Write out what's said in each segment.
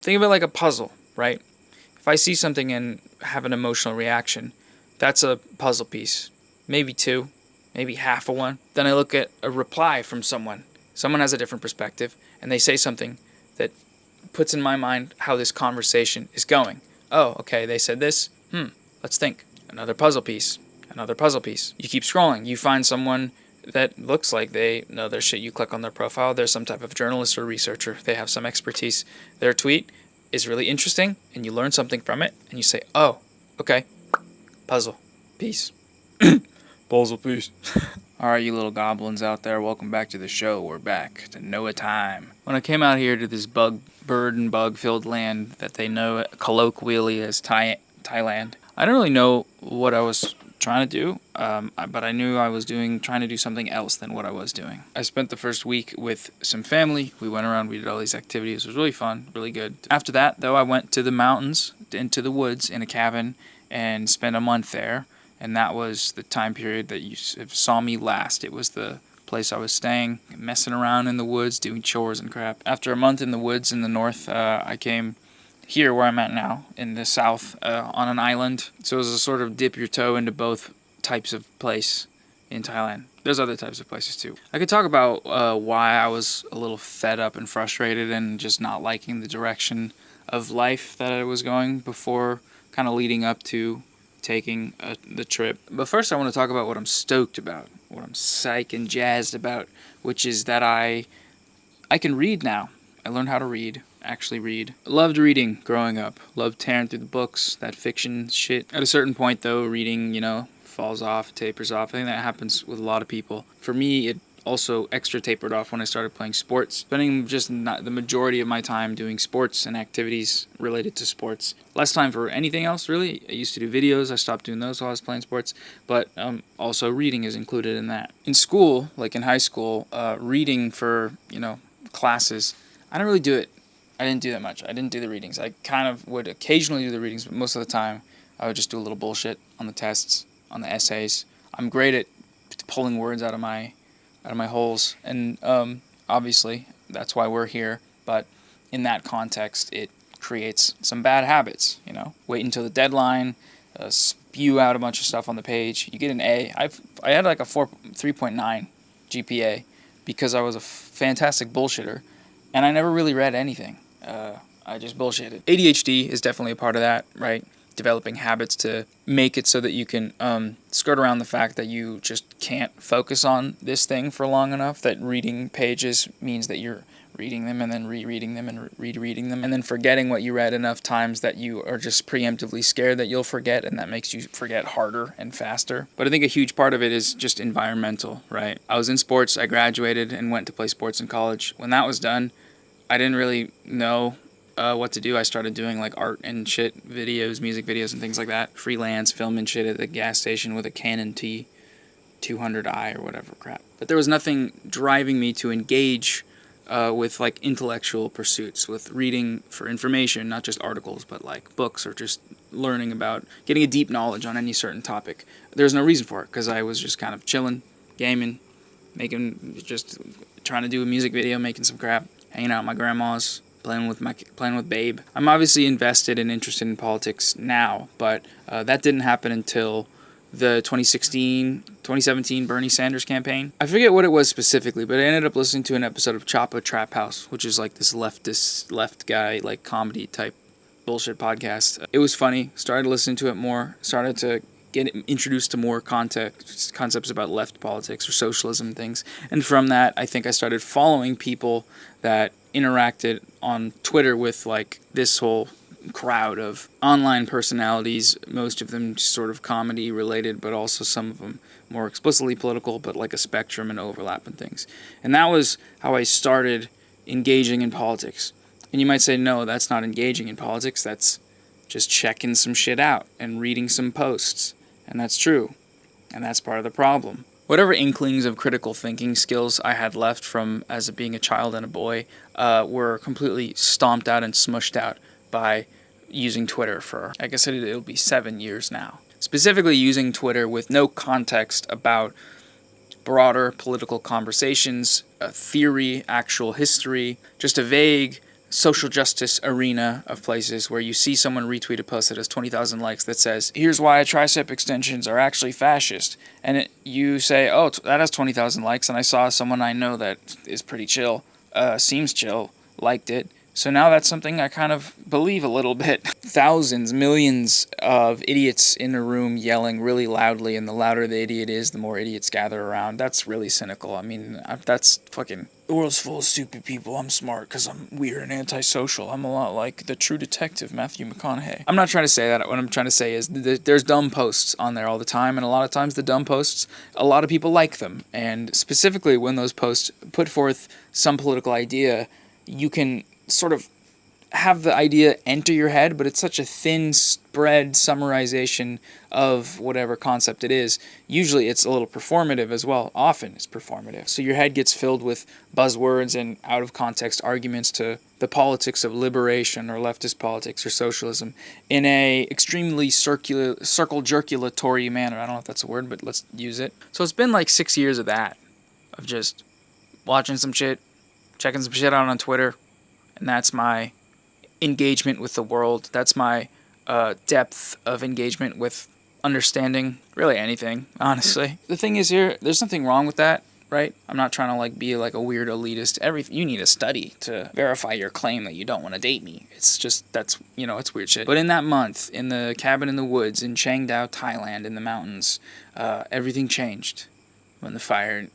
Think of it like a puzzle, right? If I see something and have an emotional reaction, that's a puzzle piece. Maybe two, maybe half of one. Then I look at a reply from someone. Someone has a different perspective, and they say something that puts in my mind how this conversation is going. Oh, okay, they said this. Let's think. Another puzzle piece. Another puzzle piece. You keep scrolling. You find someone that looks like they know their shit. You click on their profile. They're some type of journalist or researcher. They have some expertise. Their tweet is really interesting, and you learn something from it, and you say, oh, okay, puzzle piece. Puzzle piece. Alright, you little goblins out there, welcome back to the show. We're back to Noah time. When I came out here to this bird and bug filled land that they know colloquially as Thailand, I didn't really know what I was trying to do, but I knew I was trying to do something else than what I was doing. I spent the first week with some family. We went around, we did all these activities. It was really fun, really good. After that, though, I went to the mountains, into the woods, in a cabin, and spent a month there. And that was the time period that you saw me last. It was the place I was staying, messing around in the woods, doing chores and crap. After a month in the woods in the north, I came here where I'm at now, in the south, on an island. So it was a sort of dip your toe into both types of place in Thailand. There's other types of places too. I could talk about why I was a little fed up and frustrated and just not liking the direction of life that I was going before, kind of leading up to taking the trip. But first I want to talk about what I'm stoked about, what I'm psyched and jazzed about, which is that I can read now. I learned how to read, actually read. Loved reading growing up. Loved tearing through the books, that fiction shit. At a certain point though, reading, falls off, tapers off. I think that happens with a lot of people. For me, it also extra tapered off when I started playing sports, spending just not the majority of my time doing sports and activities related to sports. Less time for anything else, really. I used to do videos. I stopped doing those while I was playing sports, but also reading is included in that. In school, like in high school, reading for, classes, I didn't really do it. I didn't do that much. I didn't do the readings. I kind of would occasionally do the readings, but most of the time, I would just do a little bullshit on the tests, on the essays. I'm great at pulling words out of my holes, and obviously that's why we're here, but in that context it creates some bad habits. Wait until the deadline, spew out a bunch of stuff on the page, you get an A. I had like a 3.9 GPA because I was a fantastic bullshitter, and I never really read anything. I just bullshitted. ADHD is definitely a part of that, right? Developing habits to make it so that you can skirt around the fact that you just can't focus on this thing for long enough, that reading pages means that you're reading them and then rereading them and rereading them and then forgetting what you read enough times that you are just preemptively scared that you'll forget, and that makes you forget harder and faster. But I think a huge part of it is just environmental, right? I was in sports, I graduated and went to play sports in college. When that was done, I didn't really know what to do. I started doing like art and shit, videos, music videos and things like that. Freelance, filming shit at the gas station with a Canon T200i or whatever crap. But there was nothing driving me to engage with like intellectual pursuits, with reading for information, not just articles, but like books or just learning about, getting a deep knowledge on any certain topic. There's no reason for it because I was just kind of chilling, gaming, just trying to do a music video, making some crap, hanging out at my grandma's, playing with Babe. I'm obviously invested and interested in politics now, but that didn't happen until the 2017 Bernie Sanders campaign. I forget what it was specifically, but I ended up listening to an episode of Chapo Trap House, which is like this left guy, like comedy type bullshit podcast. It was funny. Started listening to it more. Started to get introduced to more concepts about left politics or socialism and things. And from that, I think I started following people that interacted on Twitter with like this whole crowd of online personalities, most of them sort of comedy related, but also some of them more explicitly political, but like a spectrum and overlap and things. And that was how I started engaging in politics. And you might say, no, that's not engaging in politics, that's just checking some shit out and reading some posts. And that's true. And that's part of the problem. Whatever inklings of critical thinking skills I had left from as being a child and a boy were completely stomped out and smushed out by using Twitter for, I guess it'll be 7 years now. Specifically using Twitter with no context about broader political conversations, theory, actual history, just a vague social justice arena of places where you see someone retweet a post that has 20,000 likes that says, here's why tricep extensions are actually fascist. And you say, oh, that has 20,000 likes, and I saw someone I know that is pretty chill, seems chill, liked it. So now that's something I kind of believe a little bit. Thousands, millions of idiots in a room yelling really loudly, and the louder the idiot is, the more idiots gather around. That's really cynical. I mean, that's fucking... The world's full of stupid people. I'm smart because I'm weird and antisocial. I'm a lot like the True Detective, Matthew McConaughey. I'm not trying to say that. What I'm trying to say is there's dumb posts on there all the time, and a lot of times the dumb posts, a lot of people like them. And specifically when those posts put forth some political idea, you can sort of have the idea enter your head, but it's such a thin spread summarization of whatever concept it is. Usually it's a little performative as well. Often it's performative. So your head gets filled with buzzwords and out of context arguments to the politics of liberation or leftist politics or socialism in a extremely circle jerkulatory manner. I don't know if that's a word, but let's use it. So it's been like 6 years of that, of just watching some shit, checking some shit out on Twitter, and that's my engagement with the world. That's my depth of engagement with understanding really anything, honestly. The thing is here, there's nothing wrong with that, right? I'm not trying to like be like a weird elitist. You need a study to verify your claim that you don't want to date me. It's just, that's, it's weird shit. But in that month, in the cabin in the woods in Chiang-Dao, Thailand, in the mountains, everything changed when the Fire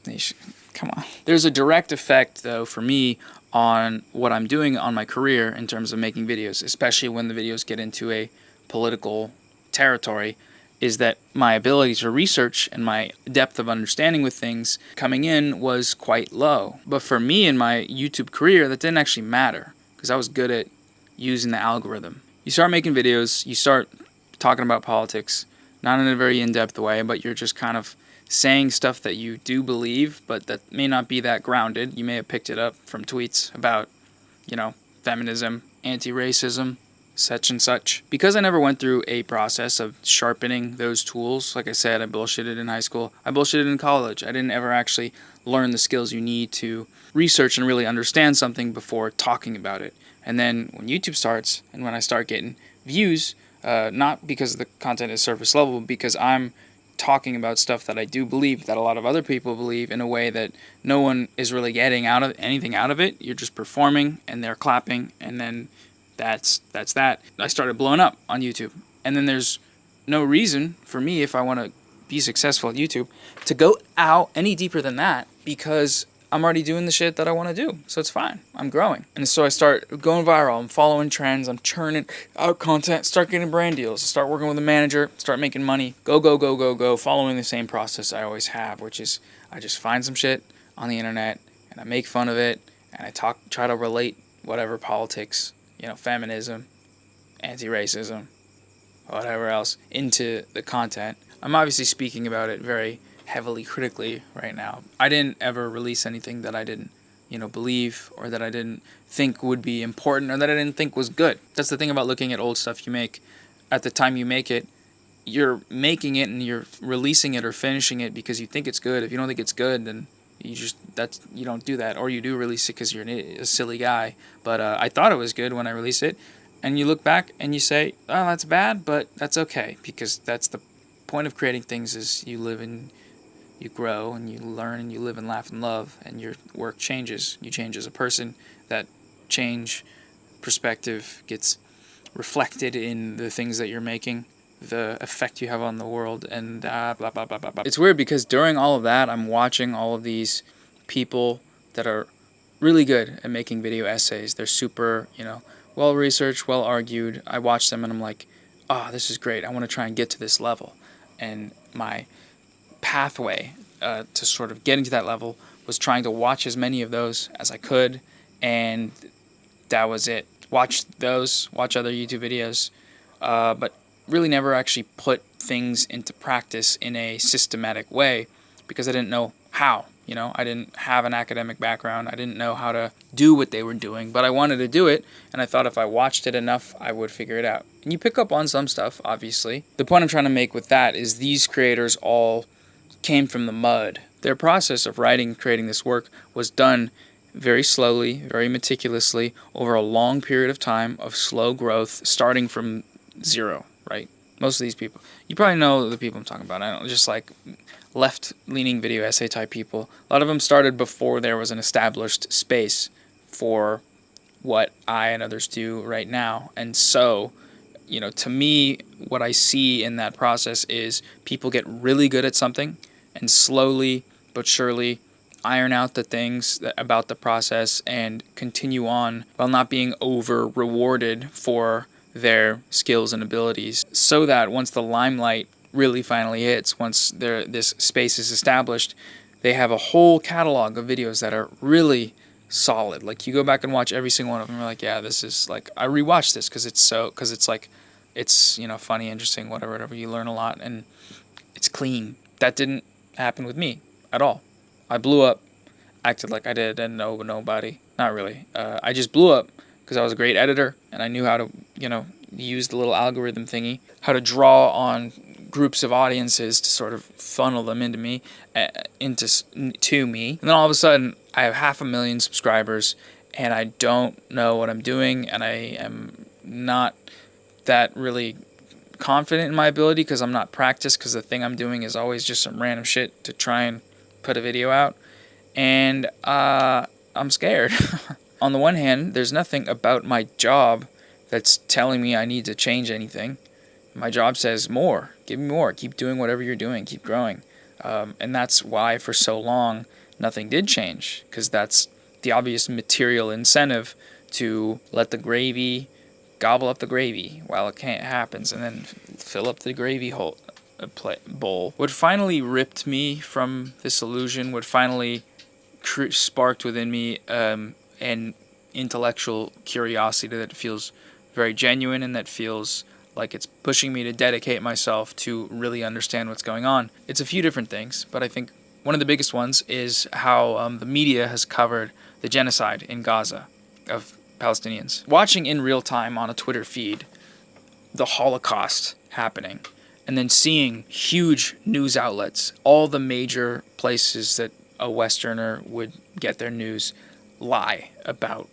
Nation... Come on. There's a direct effect, though, for me on what I'm doing on my career in terms of making videos, especially when the videos get into a political territory, is that my ability to research and my depth of understanding with things coming in was quite low. But for me in my YouTube career, that didn't actually matter because I was good at using the algorithm. You start making videos, you start talking about politics, not in a very in-depth way, but you're just kind of saying stuff that you do believe, but that may not be that grounded. You may have picked it up from tweets about, feminism, anti-racism, such and such. Because I never went through a process of sharpening those tools, like I said, I bullshitted in high school, I bullshitted in college. I didn't ever actually learn the skills you need to research and really understand something before talking about it. And then when YouTube starts, and when I start getting views, not because the content is surface level, because I'm talking about stuff that I do believe, that a lot of other people believe, in a way that no one is really getting anything out of it. You're just performing and they're clapping, and then that's that. I started blowing up on YouTube. And then there's no reason for me, if I want to be successful at YouTube, to go out any deeper than that, because I'm already doing the shit that I want to do. So it's fine. I'm growing. And so I start going viral. I'm following trends. I'm churning out content. Start getting brand deals. Start working with a manager. Start making money. Go. Following the same process I always have, which is I just find some shit on the internet and I make fun of it. And I try to relate whatever politics, feminism, anti-racism, whatever else, into the content. I'm obviously speaking about it very heavily critically right now. I didn't ever release anything that I didn't, believe, or that I didn't think would be important, or that I didn't think was good. That's the thing about looking at old stuff you make. At the time you make it, you're making it and you're releasing it or finishing it because you think it's good. If you don't think it's good, then you don't do that, or you do release it because you're a silly guy. But I thought it was good when I released it, and you look back and you say, oh, that's bad, but that's okay, because that's the point of creating things, is you live in, you grow and you learn and you live and laugh and love, and your work changes. You change as a person. That change perspective gets reflected in the things that you're making, the effect you have on the world, and blah, blah, blah, blah, blah. It's weird because during all of that, I'm watching all of these people that are really good at making video essays. They're super, well-researched, well-argued. I watch them and I'm like, oh, this is great. I want to try and get to this level. And my pathway to sort of getting to that level was trying to watch as many of those as I could, and that was it. Watch other YouTube videos, but really never actually put things into practice in a systematic way because I didn't know how. I didn't have an academic background. I didn't know how to do what they were doing, but I wanted to do it, and I thought if I watched it enough, I would figure it out. And you pick up on some stuff, obviously. The point I'm trying to make with that is these creators all came from the mud. Their process of writing and creating this work was done very slowly, very meticulously, over a long period of time of slow growth, starting from zero, right? Most of these people, you probably know the people I'm talking about. I don't just like left-leaning video essay type people. A lot of them started before there was an established space for what I and others do right now. And so, to me, what I see in that process is people get really good at something and slowly but surely iron out the things about the process and continue on while not being over rewarded for their skills and abilities, so that once the limelight really finally hits, once this space is established, they have a whole catalog of videos that are really solid. Like, you go back and watch every single one of them, and you're like, yeah, this is like, I rewatched this because it's like, it's funny, interesting, whatever. You learn a lot, and it's clean. That didn't happen with me at all. I blew up, acted like I did, and nobody. Not really. I just blew up because I was a great editor, and I knew how to use the little algorithm thingy, how to draw on groups of audiences to sort of funnel them into me, to me. And then all of a sudden, I have 500,000 subscribers, and I don't know what I'm doing, and I am not that really confident in my ability because I'm not practiced, because the thing I'm doing is always just some random shit to try and put a video out. And I'm scared. On the one hand, there's nothing about my job that's telling me I need to change anything. My job says more, give me more, keep doing whatever you're doing, keep growing. And that's why for so long nothing did change, because that's the obvious material incentive to let the gravy gobble up the gravy while it happens, and then fill up the gravy bowl. What finally ripped me from this illusion, what finally sparked within me an intellectual curiosity that feels very genuine and that feels like it's pushing me to dedicate myself to really understand what's going on. It's a few different things, but I think one of the biggest ones is how the media has covered the genocide in Gaza of Palestinians. Watching in real time on a Twitter feed the Holocaust happening, and then seeing huge news outlets, all the major places that a Westerner would get their news, lie about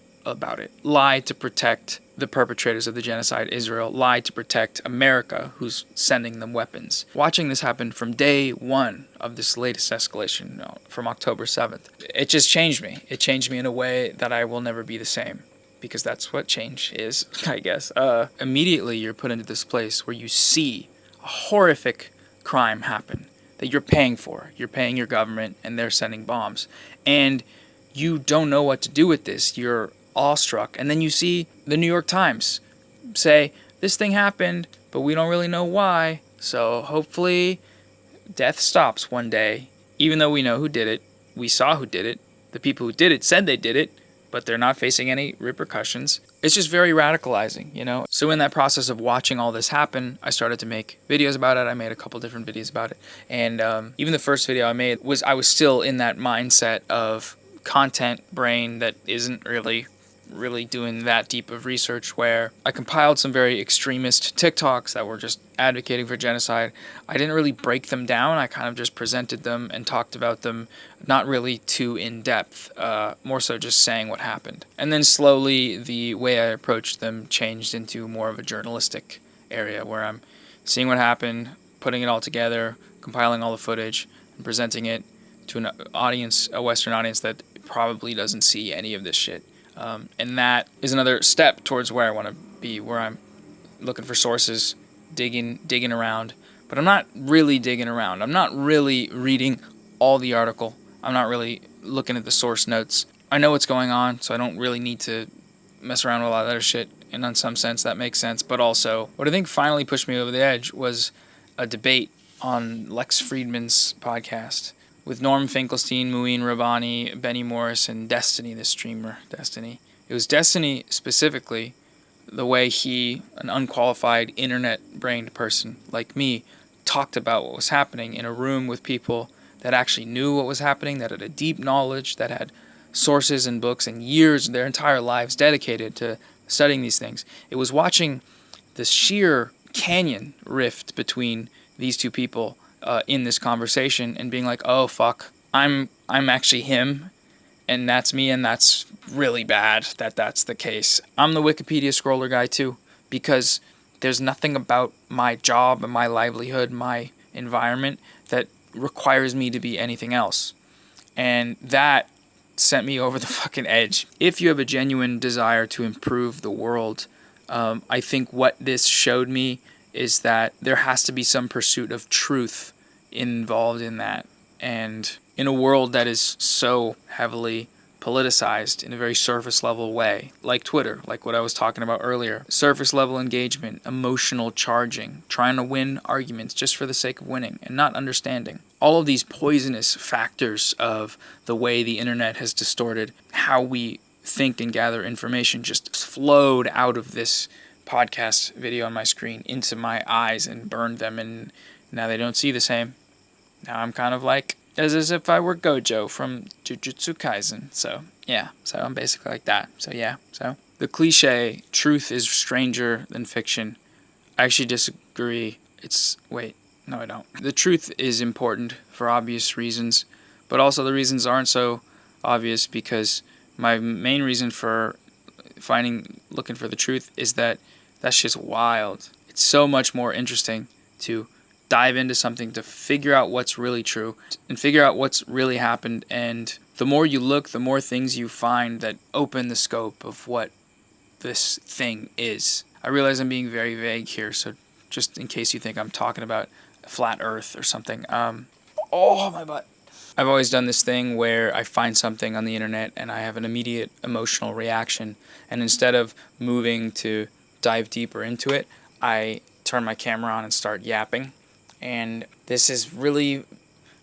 it. Lie to protect the perpetrators of the genocide, Israel. Lie to protect America, who's sending them weapons. Watching this happen from day one of this latest escalation, from October 7th, it just changed me. It changed me in a way that I will never be the same, because that's what change is, I guess. Immediately you're put into this place where you see a horrific crime happen that you're paying for. You're paying your government, and they're sending bombs. And you don't know what to do with this. You're awestruck. And then you see the New York Times say, this thing happened, but we don't really know why. So hopefully death stops one day, even though we know who did it. We saw who did it. The people who did it said they did it, but they're not facing any repercussions. It's just very radicalizing, So in that process of watching all this happen, I started to make videos about it. I made a couple different videos about it. And even the first video I made I was still in that mindset of content brain that isn't really doing that deep of research, where I compiled some very extremist TikToks that were just advocating for genocide. I didn't really break them down. I kind of just presented them and talked about them, not really too in depth, more so just saying what happened. And then slowly the way I approached them changed into more of a journalistic area, where I'm seeing what happened, putting it all together, compiling all the footage, and presenting it to an audience, a Western audience that probably doesn't see any of this shit. And that is another step towards where I want to be, where I'm looking for sources, digging around. But I'm not really digging around. I'm not really reading all the article. I'm not really looking at the source notes. I know what's going on, so I don't really need to mess around with a lot of other shit. And in some sense, that makes sense. But also, what I think finally pushed me over the edge was a debate on Lex Friedman's podcast with Norm Finkelstein, Muin Rabbani, Benny Morris, and Destiny, the streamer, Destiny. It was Destiny specifically, the way he, an unqualified internet-brained person like me, talked about what was happening in a room with people that actually knew what was happening, that had a deep knowledge, that had sources and books and years, their entire lives dedicated to studying these things. It was watching the sheer canyon rift between these two people in this conversation and being like, oh fuck, I'm actually him, And that's me, and that's really bad that that's the case. I'm the Wikipedia scroller guy too, because there's nothing about my job and my livelihood, my environment, that requires me to be anything else. And that sent me over the fucking edge. If you have a genuine desire to improve the world, I think what this showed me is that there has to be some pursuit of truth involved in that. And in a world that is so heavily politicized in a very surface level way, like Twitter, like what I was talking about earlier, surface level engagement, emotional charging, trying to win arguments just for the sake of winning and not understanding. All of these poisonous factors of the way the internet has distorted how we think and gather information just flowed out of this podcast video on my screen into my eyes and burned them, and now they don't see the same. Now I'm kind of like as if I were Gojo from Jujutsu Kaisen. So I'm basically like that. So the cliche, truth is stranger than fiction. I actually disagree. No I don't. The truth is important for obvious reasons, but also the reasons aren't so obvious, because my main reason for looking for the truth is that shit's wild. It's so much more interesting to dive into something, to figure out what's really true and figure out what's really happened. And the more you look, the more things you find that open the scope of what this thing is. I realize I'm being very vague here, so just in case you think I'm talking about a flat earth or something. Oh, my butt. I've always done this thing where I find something on the internet and I have an immediate emotional reaction. And instead of moving to dive deeper into it, I turn my camera on and start yapping. And this is really,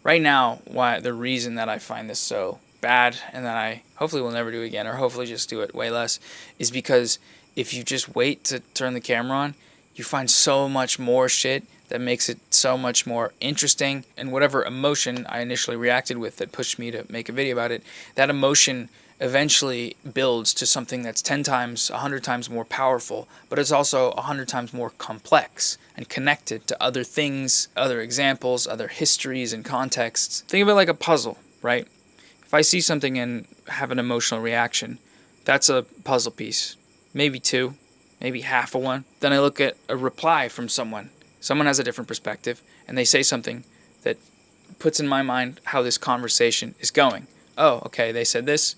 right now, why the reason that I find this so bad and that I hopefully will never do again, or hopefully just do it way less, is because if you just wait to turn the camera on, you find so much more shit that makes it so much more interesting. And whatever emotion I initially reacted with that pushed me to make a video about it, that emotion eventually builds to something that's 10 times, 100 times more powerful, but it's also 100 times more complex and connected to other things, other examples, other histories and contexts. Think of it like a puzzle, right? If I see something and have an emotional reaction, that's a puzzle piece. Maybe two, maybe half of one. Then I look at a reply from someone. Someone has a different perspective, and they say something that puts in my mind how this conversation is going. Oh, okay, they said this.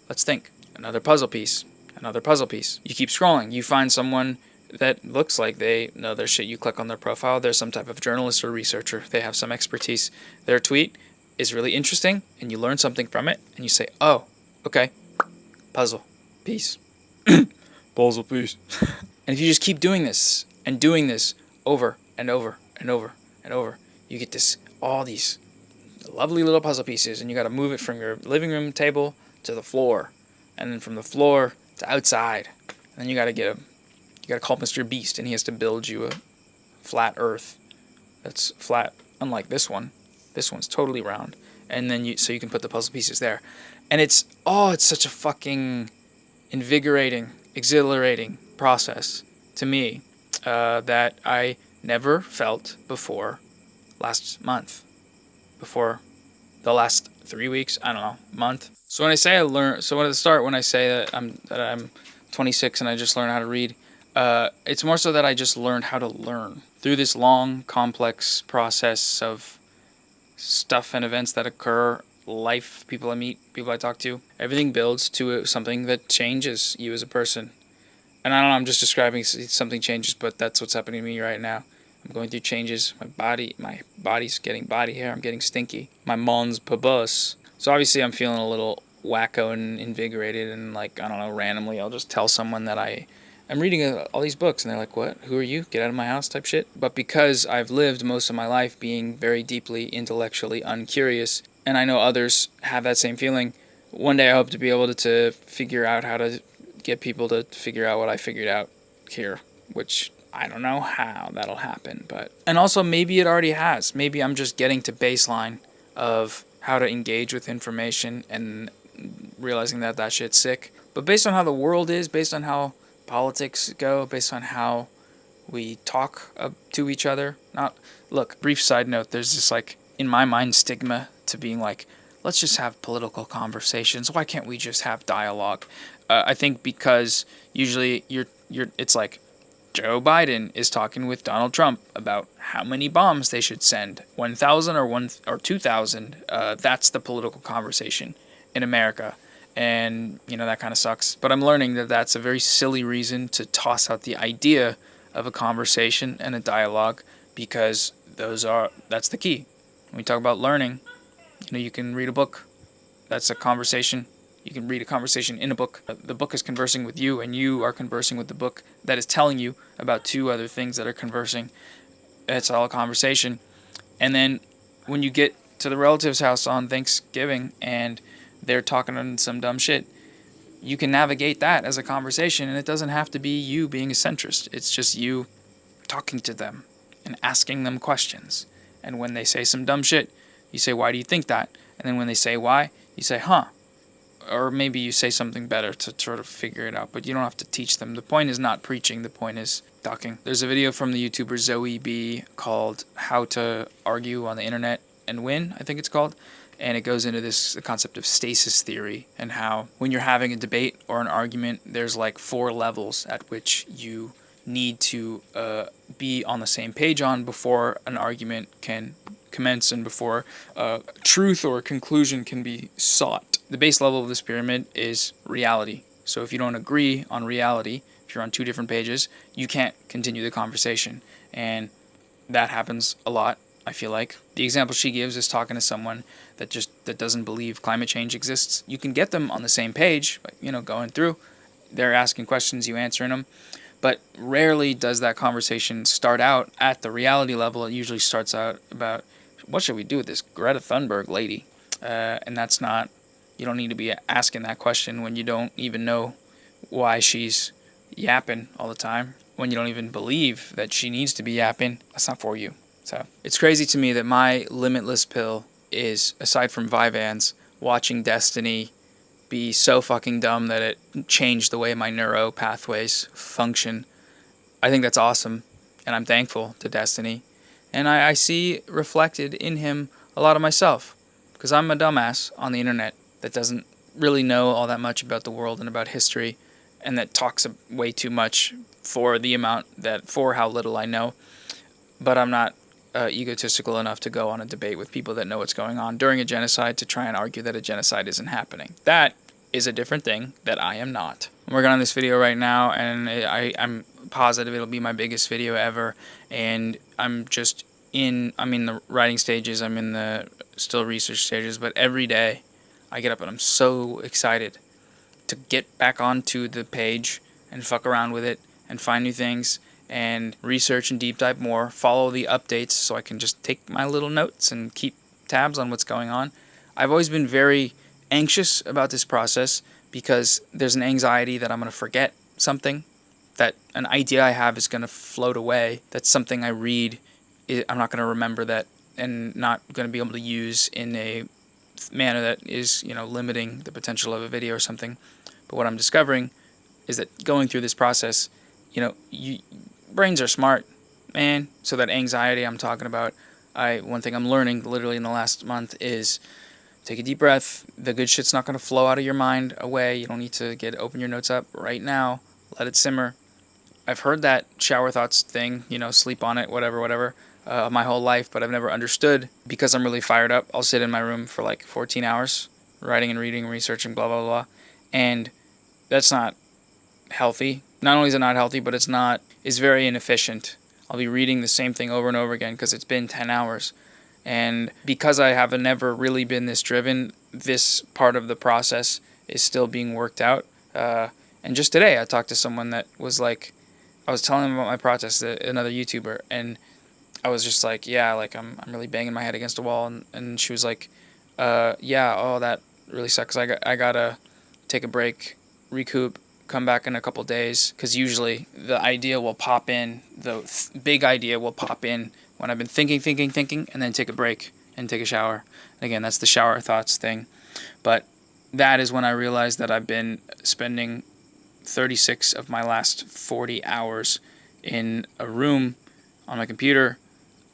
Let's think. Another puzzle piece. Another puzzle piece. You keep scrolling. You find someone that looks like they know their shit. You click on their profile. They're some type of journalist or researcher. They have some expertise. Their tweet is really interesting, and you learn something from it, and you say, oh, okay, puzzle piece. Puzzle piece. And if you just keep doing this and doing this over and over and over and over, you get all these lovely little puzzle pieces, and you got to move it from your living room table to the floor, and then from the floor to outside. And then you got to call Mr. Beast, and he has to build you a flat earth that's flat, unlike this one. This one's totally round. And then so you can put the puzzle pieces there. And it's such a fucking invigorating, exhilarating process to me that I never felt before last month. Before the last 3 weeks, I don't know, month. So when I say when I say that I'm 26 and I just learned how to read, it's more so that I just learned how to learn through this long, complex process of stuff and events that occur, life, people I meet, people I talk to. Everything builds to something that changes you as a person. And I don't know, I'm just describing something changes, but that's what's happening to me right now. I'm going through changes. My body's getting body hair. I'm getting stinky. My mons pabus. So obviously I'm feeling a little wacko and invigorated, and like, I don't know, randomly I'll just tell someone that I'm reading all these books, and they're like, what? Who are you? Get out of my house type shit. But because I've lived most of my life being very deeply intellectually uncurious, and I know others have that same feeling, one day I hope to be able to figure out how to get people to figure out what I figured out here, which I don't know how that'll happen, and also maybe it already has. Maybe I'm just getting to baseline of how to engage with information and realizing that shit's sick. But based on how the world is, based on how politics go, based on how we talk to each other. Look, brief side note, there's this, like, in my mind, stigma to being like, let's just have political conversations. Why can't we just have dialogue? I think because usually it's like Joe Biden is talking with Donald Trump about how many bombs they should send, 1,000 or 2,000. That's the political conversation in America, and that kind of sucks. But I'm learning that that's a very silly reason to toss out the idea of a conversation and a dialogue, because that's the key. When we talk about learning, you can read a book. That's a conversation. You can read a conversation in a book. The book is conversing with you, and you are conversing with the book that is telling you about two other things that are conversing. It's all a conversation. And then when you get to the relative's house on Thanksgiving and they're talking on some dumb shit, you can navigate that as a conversation, and it doesn't have to be you being a centrist. It's just you talking to them and asking them questions. And when they say some dumb shit, you say, why do you think that? And then when they say why, you say, huh. Or maybe you say something better to sort of figure it out, but you don't have to teach them. The point is not preaching, the point is talking. There's a video from the YouTuber Zoe B called How to Argue on the Internet and Win, I think it's called. And it goes into the concept of stasis theory, and how when you're having a debate or an argument, there's like 4 levels at which you need to be on the same page on before an argument can commence and before truth or conclusion can be sought. The base level of this pyramid is reality. So if you don't agree on reality, if you're on 2 different pages, you can't continue the conversation. And that happens a lot, I feel like. The example she gives is talking to someone that doesn't believe climate change exists. You can get them on the same page, going through. They're asking questions, you answering them. But rarely does that conversation start out at the reality level. It usually starts out about, what should we do with this Greta Thunberg lady? And that's not, you don't need to be asking that question when you don't even know why she's yapping all the time. When you don't even believe that she needs to be yapping, that's not for you. So it's crazy to me that my limitless pill is, aside from Vyvanse, watching Destiny be so fucking dumb that it changed the way my neuro pathways function. I think that's awesome, and I'm thankful to Destiny. And I see reflected in him a lot of myself, because I'm a dumbass on the internet that doesn't really know all that much about the world and about history, and that talks way too much for how little I know. But I'm not egotistical enough to go on a debate with people that know what's going on during a genocide to try and argue that a genocide isn't happening. That is a different thing that I am not. I'm working on this video right now, and I'm positive it'll be my biggest video ever. And I'm in the writing stages, I'm in the still research stages, but every day I get up and I'm so excited to get back onto the page and fuck around with it and find new things and research and deep dive more, follow the updates so I can just take my little notes and keep tabs on what's going on. I've always been very anxious about this process because there's an anxiety that I'm going to forget something, that an idea I have is going to float away, that something I read, I'm not going to remember that and not going to be able to use in a manner that is, limiting the potential of a video or something. But what I'm discovering is that going through this process, brains are smart, man. So that anxiety I'm talking about, one thing I'm learning literally in the last month is take a deep breath. The good shit's not going to flow out of your mind away. You don't need to open your notes up right now. Let it simmer. I've heard that shower thoughts thing, sleep on it, whatever, my whole life, but I've never understood. Because I'm really fired up, I'll sit in my room for like 14 hours, writing and reading, researching, blah, blah, blah. And that's not healthy. Not only is it not healthy, but it's very inefficient. I'll be reading the same thing over and over again because it's been 10 hours. And because I have never really been this driven, this part of the process is still being worked out. And just today, I talked to someone that was like, I was telling them about my process, another YouTuber, and I was just like, yeah, like I'm really banging my head against a wall. And she was like, that really sucks. I gotta take a break, recoup, come back in a couple days, because usually the idea will pop in, the big idea will pop in when I've been thinking, and then take a break and take a shower. And again, that's the shower thoughts thing. But that is when I realized that I've been spending 36 of my last 40 hours in a room on my computer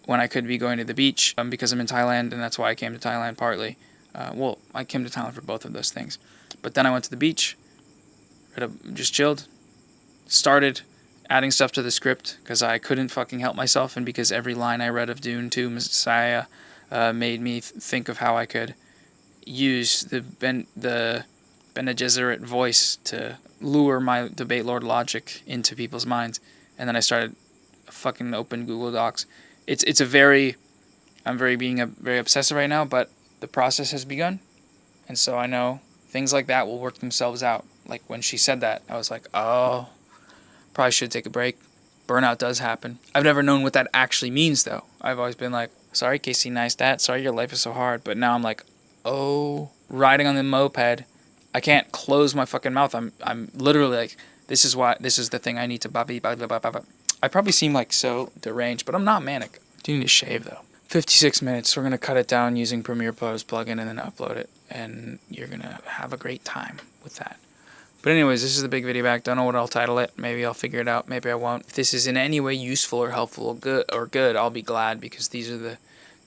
when I could be going to the beach, because I'm in Thailand, and that's why I came to Thailand partly. Well, I came to Thailand for both of those things. But then I went to the beach, just chilled, started adding stuff to the script because I couldn't fucking help myself, and because every line I read of Dune 2 Messiah made me think of how I could use the Bene Gesserit voice to lure my debate lord logic into people's minds. And then I started fucking open Google Docs. It's a very, I'm very obsessive right now, but the process has begun. And so I know things like that will work themselves out. Like when she said that, I was like, oh, probably should take a break. Burnout does happen. I've never known what that actually means, though. I've always been like, sorry, Casey Neistat. Sorry, your life is so hard. But now I'm like, oh, riding on the moped, I can't close my fucking mouth. I'm literally like, this is the thing I need to babi. I probably seem like so deranged, but I'm not manic. I do need to shave, though. 56 minutes. We're going to cut it down using Premiere Pro's plugin and then upload it. And you're going to have a great time with that. But anyways, this is the big video back. Don't know what I'll title it. Maybe I'll figure it out. Maybe I won't. If this is in any way useful or helpful or good, I'll be glad, because these are the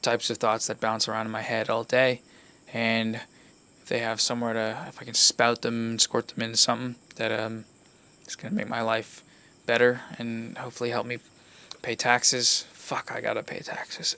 types of thoughts that bounce around in my head all day. And if they have somewhere to, if I can spout them and squirt them into something that is going to make my life better and hopefully help me pay taxes. Fuck, I gotta pay taxes.